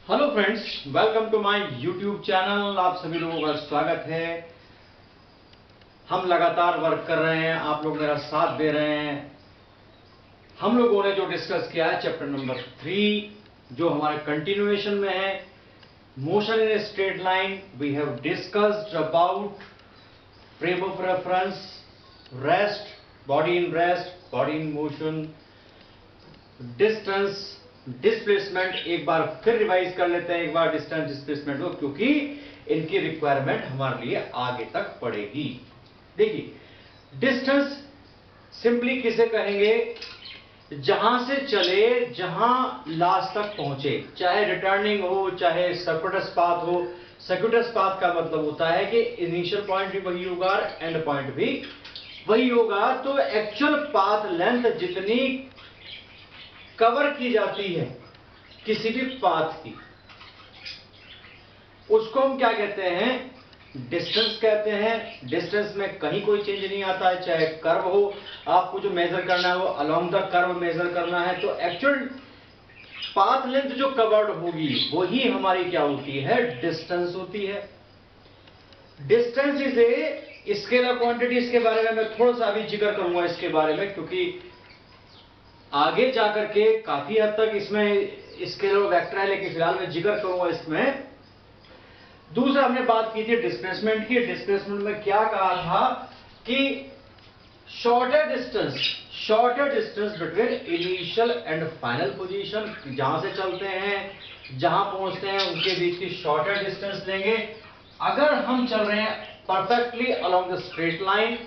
Hello friends, welcome to my YouTube channel. आप सभी लोगों का स्वागत है। हम लगातार वर्क कर रहे हैं, आप लोग मेरा साथ दे रहे हैं। हम लोगों ने जो डिस्कस किया है चैप्टर नंबर 3, जो हमारे कंटिन्यूएशन में है, motion in a straight line. We have discussed about frame of reference, rest, body in rest, body in motion, distance, displacement. एक बार फिर रिवाइज कर लेते हैं एक बार डिस्टेंस डिस्प्लेसमेंट को, क्योंकि इनकी रिक्वायरमेंट हमारे लिए आगे तक पड़ेगी। देखिए, डिस्टेंस सिंपली किसे कहेंगे? जहां से चले, जहां लास्ट तक पहुंचे, चाहे रिटर्निंग हो, चाहे सर्कुटस पाथ हो। सर्कुटस पाथ का मतलब होता है कि इनिशियल पॉइंट भी वही होगा और एंड पॉइंट भी वही होगा। तो एक्चुअल पाथ लेंथ जितनी कवर की जाती है किसी भी पाथ की, उसको हम क्या कहते हैं? डिस्टेंस कहते हैं। डिस्टेंस में कहीं कोई चेंज नहीं आता है, चाहे कर्व हो, आपको जो मेजर करना है वो अलोंग द कर्व मेजर करना है। तो एक्चुअल पाथ लेंथ जो कवर्ड होगी वही हमारी क्या होती है? डिस्टेंस होती है। Distance is a scalar quantity. इसके बारे में मैं थोड़ा सा अभी जिक्र करूंगा इसके बारे में, क्योंकि आगे जाकर के काफी हद तक इसमें स्केलर वेक्टर है, लेकिन फिलहाल मैं जिक्र करूंगा इसमें। दूसरा, हमने बात की थी डिस्प्लेसमेंट की। डिस्प्लेसमेंट में क्या कहा था कि shorter distance between initial and final position. जहां से चलते हैं, जहां पहुंचते हैं, उनके बीच की शॉर्टर डिस्टेंस लेंगे। अगर हम चल रहे हैं perfectly along the straight line,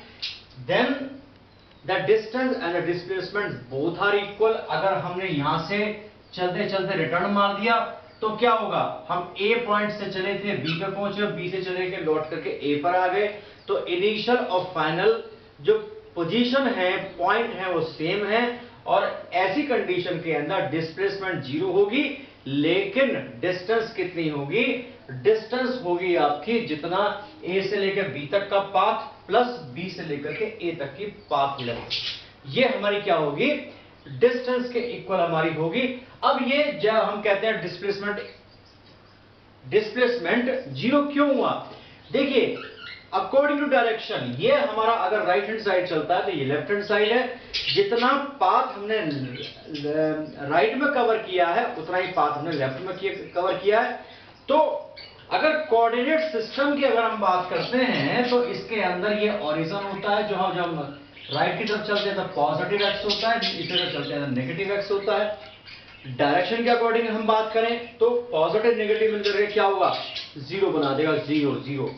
then the distance and the displacement both are equal. अगर हमने यहां से चलते चलते रिटर्न मार दिया तो क्या होगा? हम ए पॉइंट से चले थे, बी पे पहुंचे, बी से चले के लौट करके ए पर आ गए। तो इनिशियल और फाइनल जो पोजीशन है, पॉइंट है, वो सेम है। और ऐसी कंडीशन के अंदर डिस्प्लेसमेंट जीरो होगी, लेकिन डिस्टेंस कितनी होगी? डिस्टेंस होगी आपकी जितना ए से लेकर बी तक का पाथ प्लस बी से लेकर के ए तक की पाथ लेंथ, ये हमारी क्या होगी? डिस्टेंस के इक्वल हमारी होगी। अब ये जब हम कहते हैं डिस्प्लेसमेंट जीरो क्यों हुआ? देखिए, अकॉर्डिंग टू डायरेक्शन, ये हमारा अगर राइट हैंड साइड चलता है तो ये लेफ्ट हैंड साइड है। जितना पाथ हमने राइट में कवर किया है उतना ही पाथ हमने लेफ्ट में कवर किया है। तो अगर कोऑर्डिनेट सिस्टम की अगर हम बात करते हैं तो इसके अंदर ये ओरिजिन होता है। जो हम राइट की तरफ चलते हैं तो पॉजिटिव एक्स होता है, इस तरफ चलते हैं तो नेगेटिव एक्स होता है। डायरेक्शन के अकॉर्डिंग हम बात करें तो पॉजिटिव नेगेटिव मिलकर क्या होगा? जीरो बना देगा, जीरो जीरो।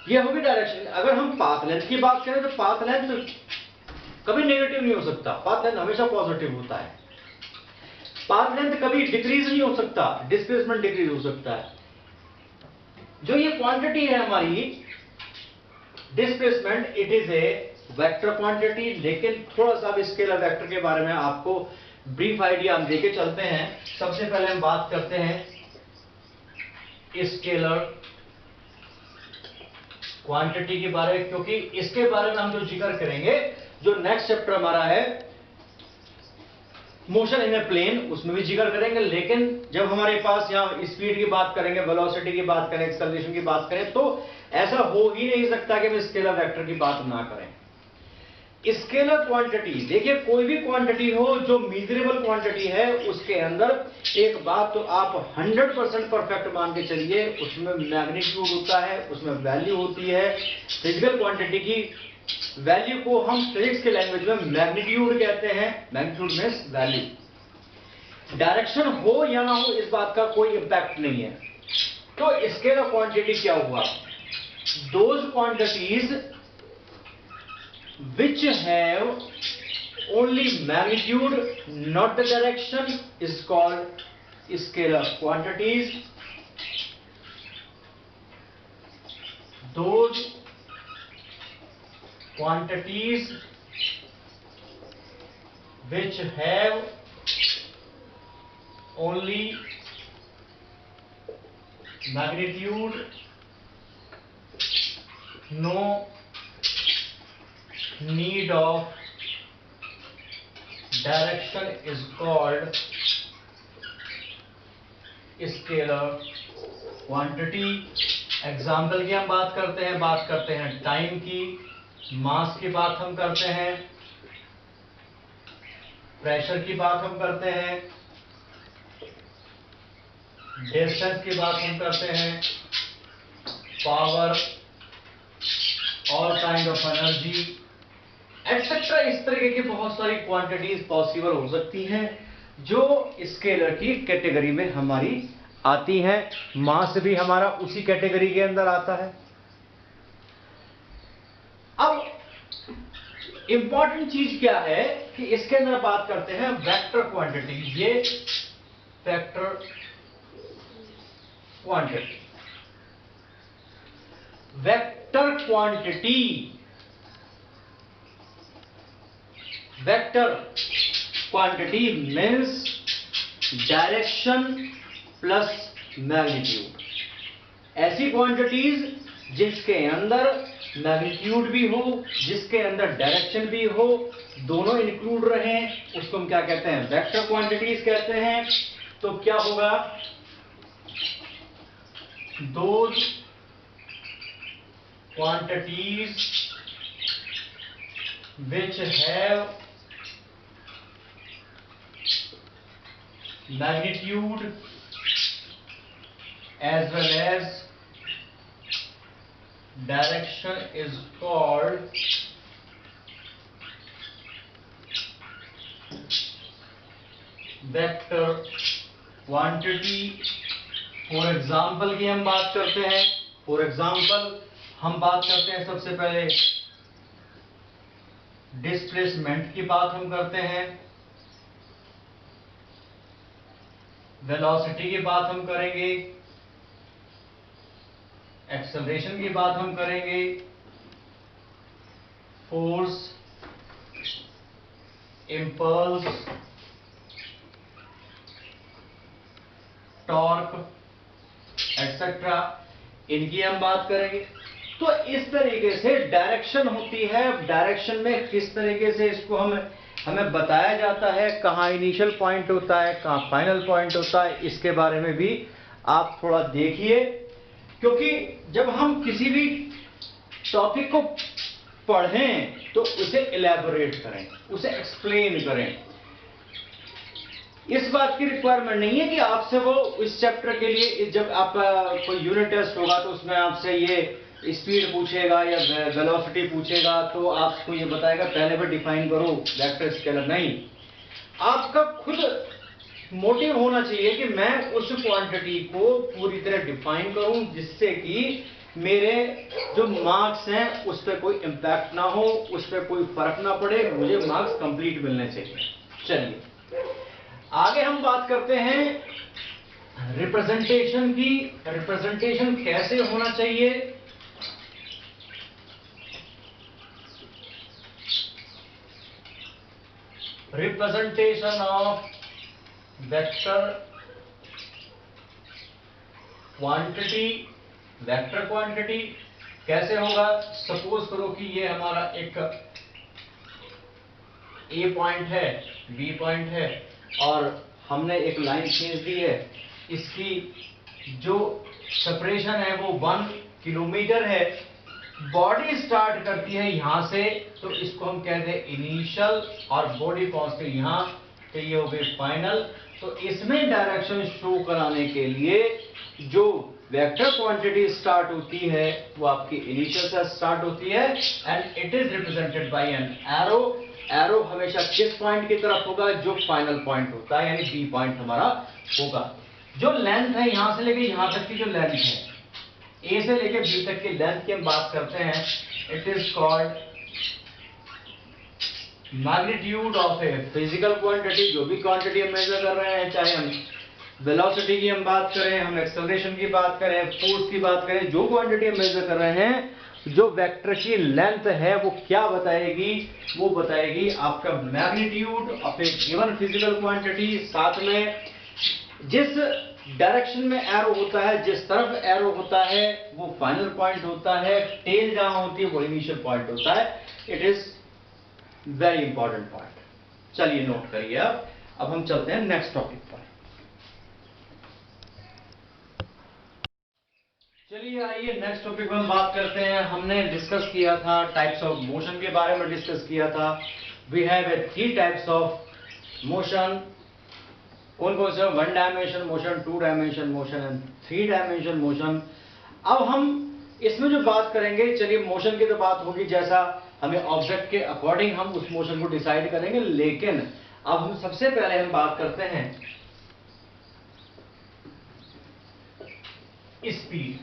ये होगी डायरेक्शन। अगर हम पाथ लेंथ की बात करें तो पाथ लेंथ कभी नेगेटिव नहीं हो सकता, पाथ लेंथ हमेशा पॉजिटिव होता है। पाथ लेंथ कभी डिक्रीज नहीं हो सकता, डिस्प्लेसमेंट डिक्रीज हो सकता है। जो ये क्वांटिटी है हमारी displacement, it is a vector quantity. लेकिन थोड़ा सा अब स्केलर वेक्टर के बारे में आपको ब्रीफ आइडिया हम देके चलते हैं। सबसे पहले हम बात करते हैं स्केलर क्वांटिटी के बारे में, क्योंकि इसके बारे में हम जो जिक्र करेंगे, जो नेक्स्ट चैप्टर हमारा है मोशन इन ए प्लेन, उसमें भी जिक्र करेंगे। लेकिन जब हमारे पास यहाँ स्पीड की बात करेंगे, वेलोसिटी की बात करें, एक्सेलरेशन की बात करें, तो ऐसा हो ही नहीं सकता कि हम स्केलर वेक्टर की बात ना करें। स्केलर क्वांटिटी, देखिए, कोई भी क्वांटिटी हो जो मीजरेबल क्वांटिटी है, उसके अंदर एक बात तो आप 100% परफेक्ट मान के चलिए, उसमें मैग्नीट्यूड होता है, उसमें वैल्यू होती है। फिजिकल क्वांटिटी की वैल्यू को हम फिजिक्स के लैंग्वेज में मैग्नीट्यूड कहते हैं। Magnitude means value. डायरेक्शन हो या ना हो, इस बात का कोई इंपैक्ट नहीं है। तो स्केलर क्वांटिटी क्या हुआ? Those quantities which have only magnitude, not the direction, is called scalar quantities. Those quantities which have only magnitude, no need of direction, is called scalar quantity. Example की हम बात करते हैं टाइम की, मास की बात हम करते हैं, प्रेशर की बात हम करते हैं, डिस्टेंस की बात हम करते हैं, power, all kind of energy etcetera. इस तरीके की बहुत सारी क्वांटिटीज पॉसिबल हो सकती हैं जो स्केलर की कैटेगरी में हमारी आती हैं। मास भी हमारा उसी कैटेगरी के अंदर आता है। अब इंपॉर्टेंट चीज क्या है कि इसके अंदर बात करते हैं वेक्टर क्वांटिटी। ये vector quantity, vector quantity, vector quantity means direction plus magnitude. ऐसी क्वांटिटीज जिसके अंदर मैग्नीट्यूड भी हो, जिसके अंदर डायरेक्शन भी हो, दोनों इंक्लूड रहे, उसको हम क्या कहते हैं? वेक्टर क्वांटिटीज कहते हैं। तो क्या होगा? Those quantities which have magnitude as well as direction is called vector quantity. For example की हम बात करते हैं, फॉर एग्जाम्पल हम बात करते हैं सबसे पहले डिस्प्लेसमेंट की बात हम करते हैं, वेलोसिटी की बात हम करेंगे, एक्सेलरेशन की बात हम करेंगे, फोर्स, इंपल्स, टॉर्क एक्सेट्रा, इनकी हम बात करेंगे। तो इस तरीके से डायरेक्शन होती है। डायरेक्शन में किस तरीके से इसको हमें बताया जाता है, कहाँ इनिशियल पॉइंट होता है, कहाँ फाइनल पॉइंट होता है, इसके बारे में भी आप थोड़ा देखिए। क्योंकि जब हम किसी भी टॉपिक को पढ़ें तो उसे इलैबोरेट करें, उसे एक्सप्लेन करें। इस बात की रिक्वायरमेंट नहीं है कि आपसे वो इस चैप्टर के लिए जब आपका कोई यूनिट टेस्ट होगा तो उसमें आपसे ये स्पीड पूछेगा या वेलोसिटी पूछेगा तो आपको ये बताएगा पहले भी डिफाइन करो वेक्टर स्केलर। नहीं, आपका खुद मोटिव होना चाहिए कि मैं उस क्वांटिटी को पूरी तरह डिफाइन करूं जिससे कि मेरे जो मार्क्स हैं उस पर कोई इंपैक्ट ना हो, उस पर कोई फर्क ना पड़े, मुझे मार्क्स कंप्लीट मिलने चाहिए। चलिए आगे हम बात करते हैं रिप्रेजेंटेशन की। रिप्रेजेंटेशन कैसे होना चाहिए? Representation of vector quantity. Vector quantity कैसे होगा? सपोज करो कि ये हमारा एक ए पॉइंट है, बी पॉइंट है और हमने एक लाइन खींच दी है। इसकी जो सेपरेशन है वो 1 किलोमीटर है। बॉडी स्टार्ट करती है यहां से, तो इसको हम कहते हैं इनिशियल, और बॉडी पहुंचती है यहां, तो ये हो गई फाइनल। तो इसमें डायरेक्शन शो कराने के लिए जो वेक्टर क्वांटिटी स्टार्ट होती है वो आपकी इनिशियल से स्टार्ट होती है and it is represented by an arrow. Arrow हमेशा किस पॉइंट की तरफ होगा? जो फाइनल पॉइंट होता है, यानी बी पॉइंट हमारा होगा। जो लेंथ है यहां से लेके यहां तक की जो लेंथ है, ए से लेके बी तक की लेंथ की हम बात करते हैं, it is called magnitude of a physical quantity. जो भी क्वांटिटी हम मेजर कर रहे हैं, चाहे हम वेलोसिटी की हम बात करें, हम एक्सेलरेशन की बात करें, फोर्स की बात करें, जो क्वांटिटी हम मेजर कर रहे हैं, जो वेक्टर की लेंथ है वो क्या बताएगी? वो बताएगी आपका magnitude of A given physical quantity. साथ में जिस डायरेक्शन में एरो होता है, जिस तरफ एरो होता है वो फाइनल पॉइंट होता है, टेल जहां होती है वो इनिशियल पॉइंट होता है। It is very important point. चलिए नोट करिए। अब हम चलते हैं नेक्स्ट टॉपिक पर। चलिए आइए नेक्स्ट टॉपिक में हम बात करते हैं। हमने डिस्कस किया था टाइप्स ऑफ मोशन के बारे में डिस्कस किया था। We have a 3 types of motion. कौन कौन से? 1 dimension motion, 2 dimension motion and 3 dimension motion. अब हम इसमें जो बात करेंगे, चलिए मोशन की तो बात होगी, जैसा हमें ऑब्जेक्ट के अकॉर्डिंग हम उस मोशन को डिसाइड करेंगे। लेकिन अब हम सबसे पहले हम बात करते हैं speed.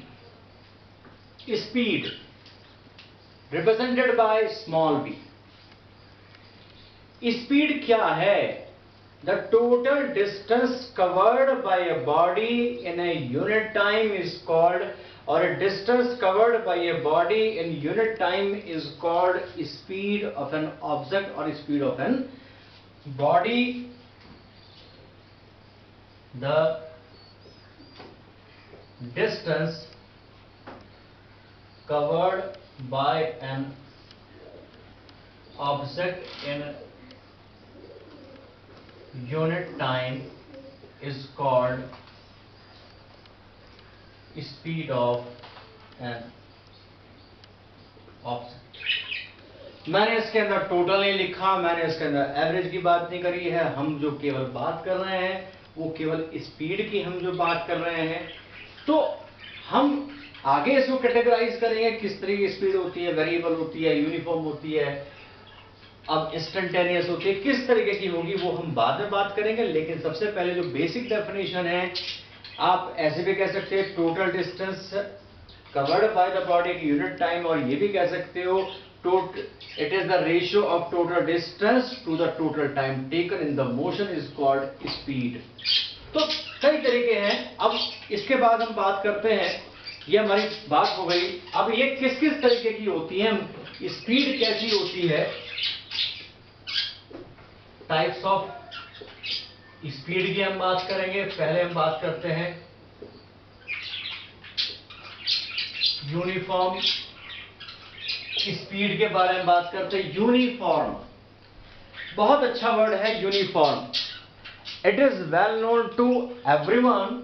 Speed represented by small b। Speed क्या है? The total distance covered bye a body in a unit time is called, और a distance covered by a body in unit time is called speed of an object or speed of an body. The distance covered by an object in unit time is called speed of an object। मैंने इसके अंदर total नहीं लिखा, मैंने इसके अंदर average की बात नहीं करी है। हम जो केवल बात कर रहे हैं वो केवल स्पीड की हम जो बात कर रहे हैं। तो हम आगे इसको कैटेगराइज करेंगे, किस तरह की स्पीड होती है, वेरिएबल होती है, यूनिफॉर्म होती है, अब इंस्टेंटेनियस होती है, किस तरीके की होगी वो हम बाद में बात करेंगे। लेकिन सबसे पहले जो बेसिक डेफिनेशन है, आप ऐसे भी कह सकते हैं total distance covered by the body in unit time, और ये भी कह सकते हो it is the ratio of total distance to the total time taken in the motion is called speed. तो कई तरीके हैं। अब इसके बाद हम बात करते हैं, ये हमारी बात हो गई। अब ये किस किस तरीके की होती है, स्पीड कैसी होती है, टाइप्स ऑफ स्पीड की हम बात करेंगे। पहले हम बात करते हैं यूनिफॉर्म स्पीड के बारे में बात करते हैं। यूनिफॉर्म बहुत अच्छा वर्ड है, uniform. It is well known to everyone.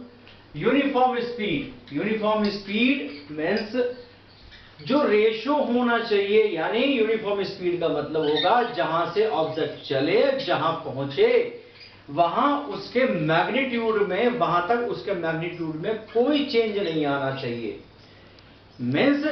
Uniform speed, uniform speed means जो रेशो होना चाहिए, यानी यूनिफॉर्म स्पीड का मतलब होगा जहां से ऑब्जेक्ट चले, जहां पहुंचे, वहां उसके मैग्नीट्यूड में, वहां तक उसके मैग्नीट्यूड में कोई चेंज नहीं आना चाहिए। Means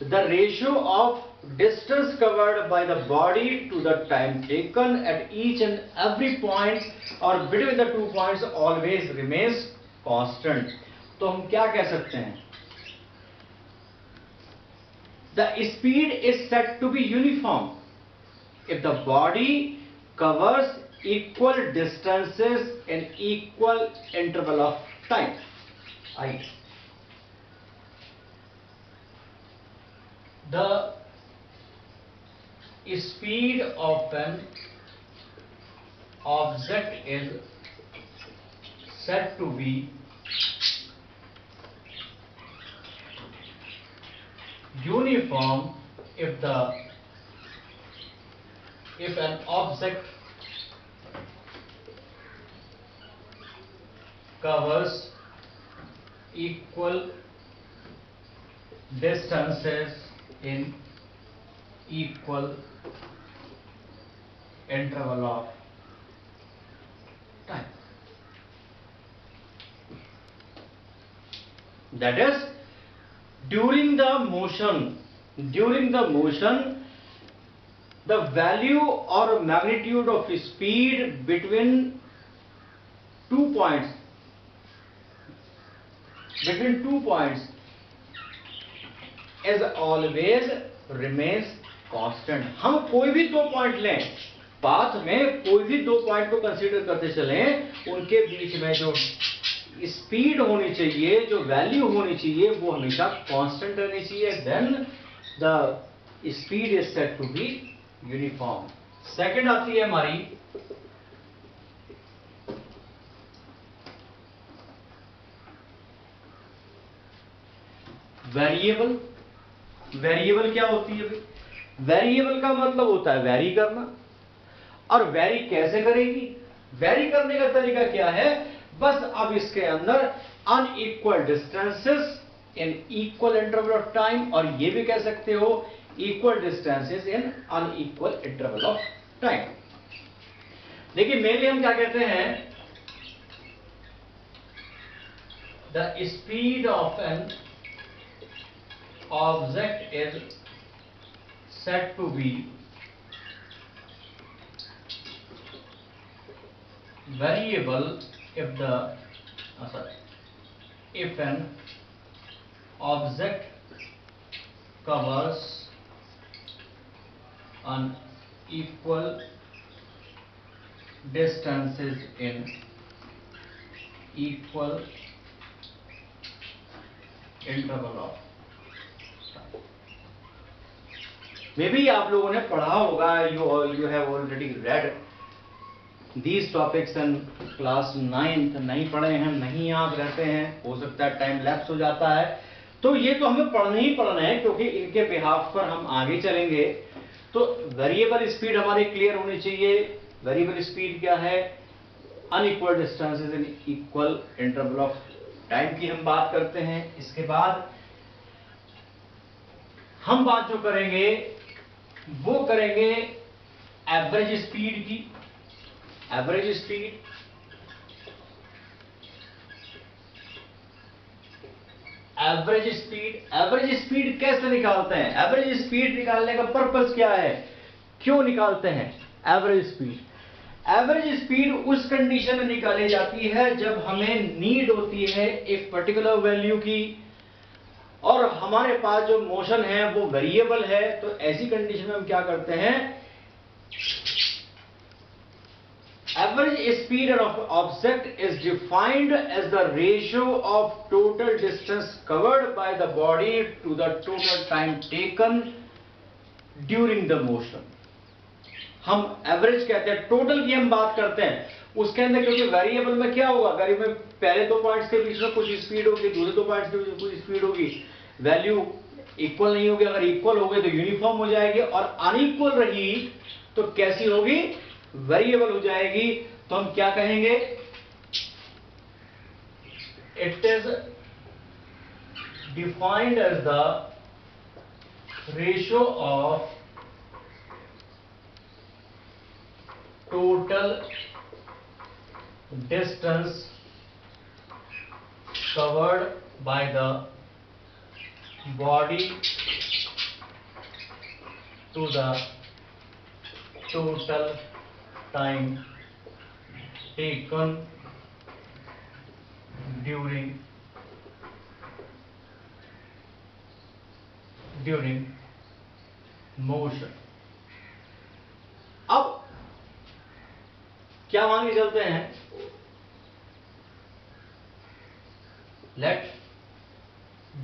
the ratio of distance covered by the body to the time taken at each and every point or between the 2 points always remains constant। तो हम क्या कह सकते हैं? The speed is said to be uniform if the body covers equal distances in equal interval of time। The speed of an object is said to be uniform if an object covers equal distances in equal interval of time। That is, during the motion, the value or magnitude of speed between 2 points, is always remains constant. हम कोई भी 2 point लें, path में कोई भी 2 point को consider करते चलें, उनके बीच में जो स्पीड होनी चाहिए, जो वैल्यू होनी चाहिए, वो हमेशा कांस्टेंट रहनी चाहिए। Then the speed is said to be uniform. Second आती है हमारी वेरिएबल। वेरिएबल क्या होती है भाई? वेरिएबल का मतलब होता है वेरी करना। और वेरी कैसे करेगी? वेरी करने का तरीका क्या है? बस अब इसके अंदर unequal distances in equal interval of time, और ये भी कह सकते हो equal distances in unequal interval of time. देखिए मेनली हम क्या कहते हैं, the speed of an object is said to be variable if an object covers unequal distances in equal interval of time। मे भी आप लोगों ने पढ़ा होगा, you have already red these topics in class 9th, नहीं पढ़े हैं, नहीं याद रहते हैं, हो सकता है टाइम लैप्स हो जाता है, तो ये तो हमें पढ़ने ही पढ़ना है क्योंकि इनके बिहाफ पर हम आगे चलेंगे। तो वेरिएबल स्पीड हमारी क्लियर होनी चाहिए। वेरिएबल स्पीड क्या है, unequal distances in equal interval of time की हम बात करते हैं। इसके बाद हम बात जो करेंगे वो करेंगे एवरेज स्पीड की। एवरेज स्पीड, एवरेज स्पीड कैसे निकालते हैं? एवरेज स्पीड निकालने का पर्पस क्या है, क्यों निकालते हैं एवरेज स्पीड? एवरेज स्पीड उस कंडीशन में निकाली जाती है जब हमें नीड होती है एक पर्टिकुलर वैल्यू की, और हमारे पास जो मोशन है वो वेरिएबल है। तो ऐसी कंडीशन में हम क्या करते हैं, average speed of object is defined as the ratio of total distance covered by the body to the total time taken during the motion. हम एवरेज कहते हैं, टोटल की हम बात करते हैं उसके अंदर, क्योंकि वेरिएबल में क्या होगा, वेरिएबल में पहले दो पॉइंट्स के बीच में कुछ स्पीड होगी, दूसरे दो पॉइंट्स के बीच में कुछ स्पीड होगी, वैल्यू इक्वल नहीं होगी। अगर इक्वल हो गई तो यूनिफॉर्म हो जाएगी, और अनइक्वल रही तो कैसी होगी, वेरिएबल हो जाएगी। तो हम क्या कहेंगे, it is defined as the ratio of total distance covered by the body to the total time taken during motion। अब क्या मान के चलते हैं, let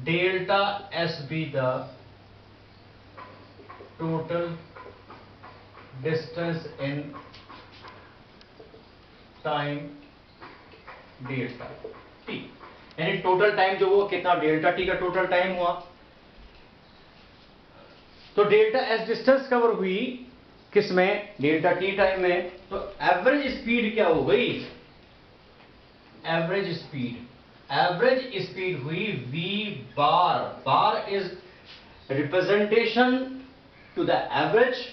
delta S be the total distance in time delta T, यानी total time जो वो कितना, डेल्टा टी का टोटल टाइम हुआ। तो डेल्टा एस डिस्टेंस कवर हुई किसमें, डेल्टा टी टाइम में। तो एवरेज स्पीड क्या हो गई, एवरेज स्पीड हुई v bar. Bar is representation to the average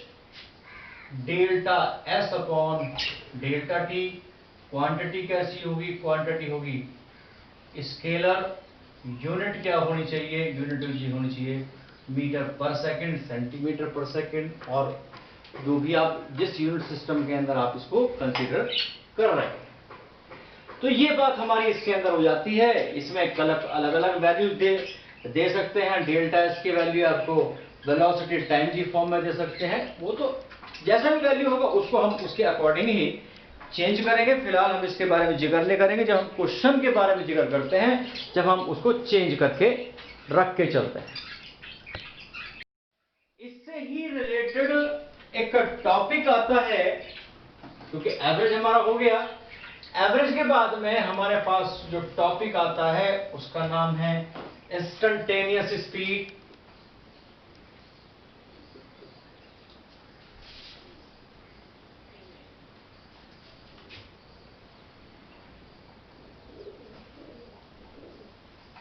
delta s upon delta t. Quantity कैसी होगी, क्वांटिटी होगी स्केलर, यूनिट क्या होनी चाहिए, यूनिट होनी चाहिए मीटर पर सेकंड, सेंटीमीटर पर सेकंड, और जो भी आप जिस यूनिट सिस्टम के अंदर आप इसको कंसीडर कर रहे हैं। तो ये बात हमारी इसके अंदर हो जाती है। इसमें अलग अलग वैल्यू दे सकते हैं। डेल्टा एस की वैल्यू आपको वेलोसिटी टाइम जी फॉर्म में दे सकते हैं, वो तो जैसा भी वैल्यू होगा उसको हम उसके अकॉर्डिंग ही चेंज करेंगे। फिलहाल हम इसके बारे में जिक्र नहीं करेंगे, जब हम क्वेश्चन के बारे में जिक्र करते हैं, जब हम उसको चेंज करके रख के चलते हैं। इससे ही रिलेटेड एक टॉपिक आता है, क्योंकि एवरेज हमारा हो गया। एवरेज के बाद में हमारे पास जो टॉपिक आता है उसका नाम है इंस्टेंटेनियस स्पीड।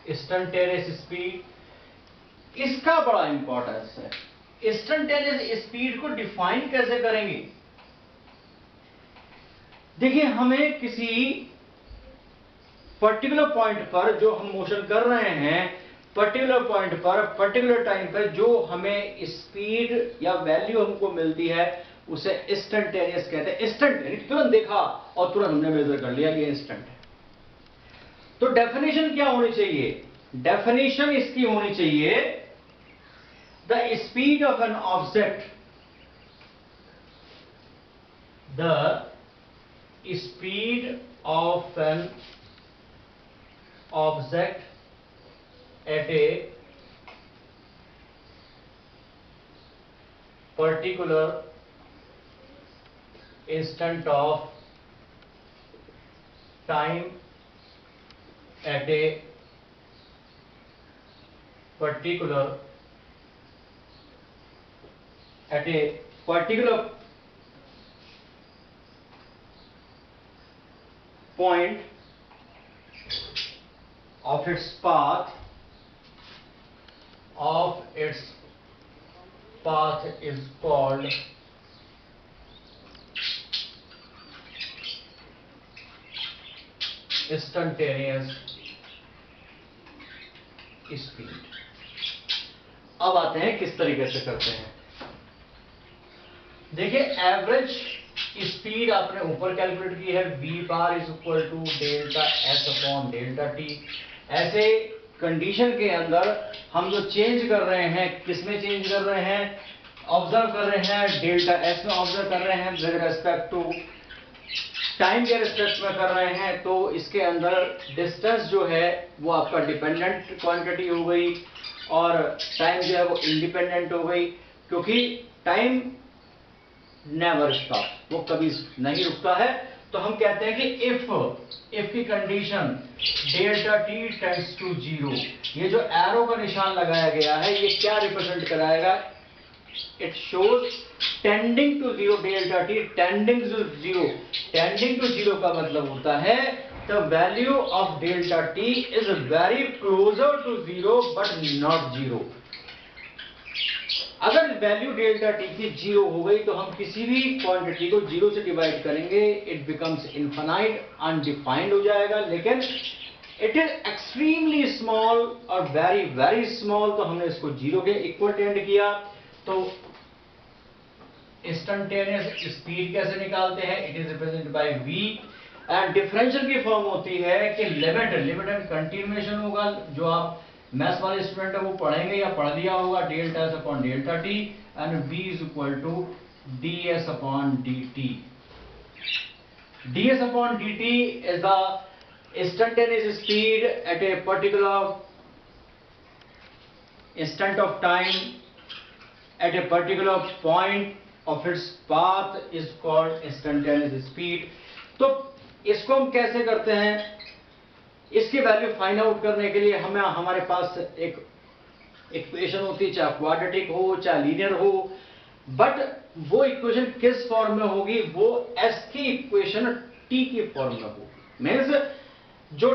इंस्टेंटेनियस स्पीड, इसका बड़ा इंपॉर्टेंस है। इंस्टेंटेनियस स्पीड को डिफाइन कैसे करेंगे? देखिए, हमें किसी पर्टिकुलर पॉइंट पर जो हम मोशन कर रहे हैं, पर्टिकुलर पॉइंट पर पर्टिकुलर टाइम पर जो हमें स्पीड या वैल्यू हमको मिलती है उसे इंस्टेंटेनियस कहते हैं। इंस्टेंट तुरंत देखा और तुरंत हमने मेजर कर लिया, ये इंस्टेंट है। तो डेफिनेशन क्या होनी चाहिए? डेफिनेशन इसकी होनी चाहिए, the speed of an object, the speed of an object at a particular instant of time at a particular point of its path is called instantaneous speed. अब आते हैं किस तरीके से करते हैं। देखिए, एवरेज स्पीड आपने ऊपर कैलकुलेट की है, v bar is equal to delta s upon delta t. ऐसे कंडीशन के अंदर हम जो चेंज कर रहे हैं, किसमें चेंज कर रहे हैं? ऑब्जर्व कर रहे हैं डेल्टा एस में, ऑब्जर्व कर रहे हैं विद रेस्पेक्ट टू टाइम के रिस्पेक्ट में कर रहे हैं। तो इसके अंदर डिस्टेंस जो है वो आपका डिपेंडेंट क्वांटिटी हो गई और टाइम जो है वो इंडिपेंडेंट हो गई, क्योंकि टाइम नेवर स्टॉप, वो कभी नहीं रुकता है। तो हम कहते हैं कि इफ की condition delta t tends to zero, ये जो एरो का निशान लगाया गया है ये क्या रिप्रेजेंट कराएगा? It shows tending to zero, delta t tending to zero. Tending to zero का मतलब होता है the value of delta t is very closer to zero but not zero. अगर वैल्यू डेल्टा टी की जीरो हो गई तो हम किसी भी क्वांटिटी को जीरो से डिवाइड करेंगे, इट बिकम्स इनफाइनाइट, अनडिफाइंड हो जाएगा। लेकिन इट इज एक्सट्रीमली स्मॉल और वेरी वेरी स्मॉल, तो हमने इसको जीरो के इक्वल टेंड किया। तो इंस्टेंटेनियस स्पीड कैसे निकालते हैं? It is represented by v and differential की फॉर्म होती है कि लिमिट एंड कंटिन्यूएशन होगा, जो आप मैथ्स वाले स्टूडेंट है वो पढ़ेंगे या पढ़ लिया होगा, delta s upon delta t and v is equal to ds upon dt। ds upon dt is the instantaneous speed at a particular instant of time at a particular point of its path is called instantaneous speed। तो इसको हम कैसे करते हैं? इसकी value find out करने के लिए हमें हमारे पास एक इक्वेशन होती है, चाहे क्वाड्रेटिक हो चाहे लीनियर हो, बट वो इक्वेशन किस फॉर्म में होगी? वो एस की इक्वेशन टी की फॉर्म में होगी। मीन्स जो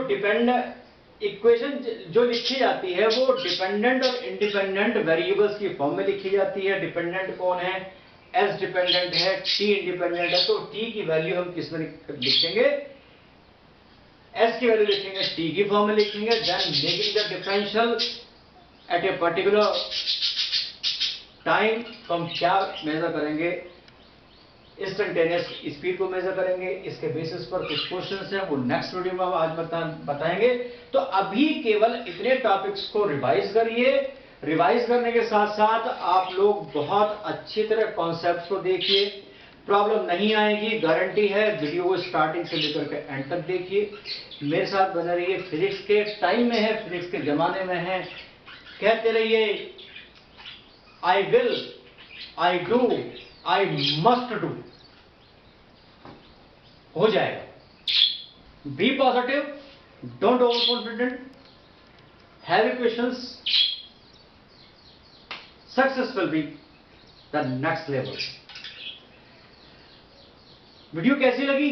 इक्वेशन जो लिखी जाती है वो डिपेंडेंट और इंडिपेंडेंट वेरिएबल्स की फॉर्म में लिखी जाती है। डिपेंडेंट कौन है? एस डिपेंडेंट है, टी इंडिपेंडेंट है। तो टी की वैल्यू हम किस में लिखेंगे? एस की वैल्यू लिखेंगे टी की फॉर्म में लिखेंगे। Then making the differential at a particular time, तो हम क्या मेजर करेंगे? इंस्टेंटेनियस स्पीड को मेजर करेंगे। इसके बेसिस पर कुछ क्वेश्चंस हैं, वो नेक्स्ट वीडियो में हम आज बताएंगे। तो अभी केवल इतने टॉपिक्स को रिवाइज करिए। रिवाइज करने के साथ साथ आप लोग बहुत अच्छी तरह कॉन्सेप्ट्स को देखिए, प्रॉब्लम नहीं आएगी, गारंटी है। वीडियो को स्टार्टिंग से लेकर के एंड तक देखिए, मेरे साथ बने रहिए। फिजिक्स के टाइम में है, फिजिक्स के जमाने में है, कहते रहिए I will, I do, I must do, हो जाएगा। Be positive, don't overconfident, have questions, success will be the next level. Video कैसी लगी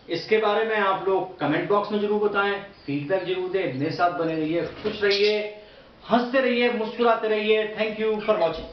इसके बारे में आप लोग कमेंट बॉक्स में जरूर बताएं, फीडबैक जरूर दें। मेरे साथ बने रहिए, खुश रहिए, हंसते रहिए, मुस्कुराते रहिए। Thank you for watching.